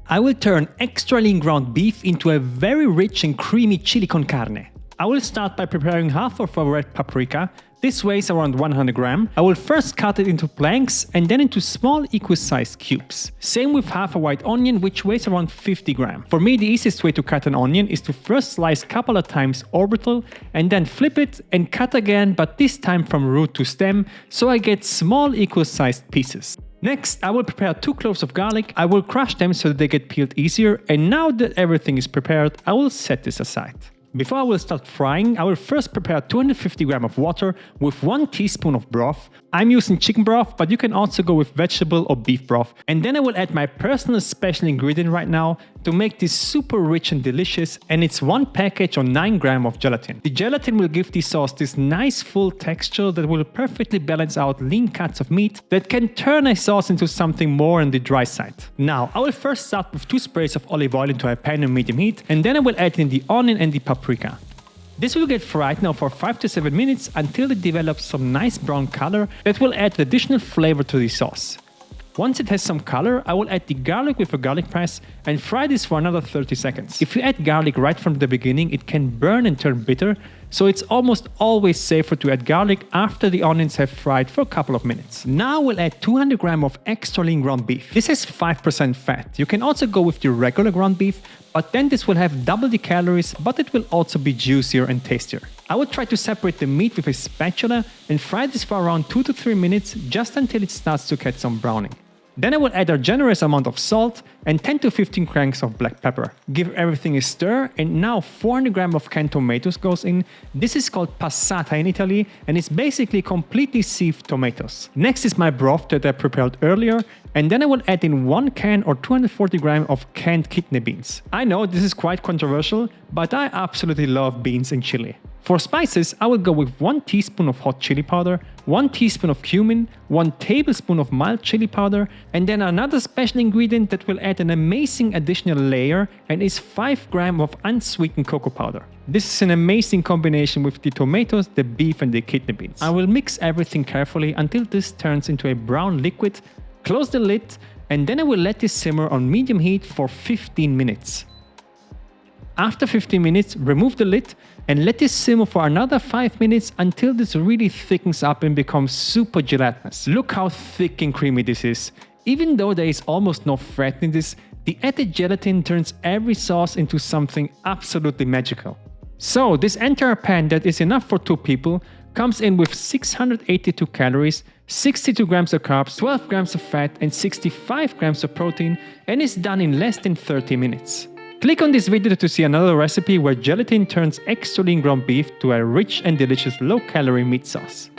I will turn extra lean ground beef into a very rich and creamy chili con carne. I will start by preparing half of a red paprika. This weighs around 100 grams. I will first cut it into planks and then into small equal-sized cubes. Same with half a white onion, which weighs around 50 grams. For me, the easiest way to cut an onion is to first slice a couple of times orbital and then flip it and cut again, but this time from root to stem, so I get small equal-sized pieces. Next, I will prepare 2 cloves of garlic. I will crush them so that they get peeled easier, and now that everything is prepared, I will set this aside. Before I will start frying, I will first prepare 250 grams of water with 1 teaspoon of broth. I'm using chicken broth, but you can also go with vegetable or beef broth. And then I will add my personal special ingredient right now to make this super rich and delicious, and it's 1 package or 9 grams of gelatin. The gelatin will give the sauce this nice full texture that will perfectly balance out lean cuts of meat that can turn a sauce into something more on the dry side. Now, I will first start with 2 sprays of olive oil into a pan on medium heat, and then I will add in the onion and the paprika. This will get fried now for 5 to 7 minutes until it develops some nice brown color that will add additional flavor to the sauce. Once it has some color, I will add the garlic with a garlic press and fry this for another 30 seconds. If you add garlic right from the beginning, it can burn and turn bitter, so it's almost always safer to add garlic after the onions have fried for a couple of minutes. Now we'll add 200 grams of extra lean ground beef. This has 5% fat. You can also go with the regular ground beef, but then this will have double the calories, but it will also be juicier and tastier. I will try to separate the meat with a spatula and fry this for around 2 to 3 minutes, just until it starts to get some browning. Then I will add a generous amount of salt and 10 to 15 cranks of black pepper. Give everything a stir, and now 400 grams of canned tomatoes goes in. This is called passata in Italy, and it's basically completely sieved tomatoes. Next is my broth that I prepared earlier, and then I will add in 1 can or 240 grams of canned kidney beans. I know this is quite controversial, but I absolutely love beans in chili. For spices, I will go with 1 teaspoon of hot chili powder, 1 teaspoon of cumin, 1 tablespoon of mild chili powder, and then another special ingredient that will add an amazing additional layer and is 5 grams of unsweetened cocoa powder. This is an amazing combination with the tomatoes, the beef and the kidney beans. I will mix everything carefully until this turns into a brown liquid, close the lid, and then I will let this simmer on medium heat for 15 minutes. After 15 minutes, remove the lid and let this simmer for another 5 minutes until this really thickens up and becomes super gelatinous. Look how thick and creamy this is. Even though there is almost no fat in this, the added gelatin turns every sauce into something absolutely magical. So this entire pan that is enough for 2 people comes in with 682 calories, 62 grams of carbs, 12 grams of fat and 65 grams of protein, and is done in less than 30 minutes. Click on this video to see another recipe where gelatin turns extra lean ground beef to a rich and delicious low-calorie meat sauce.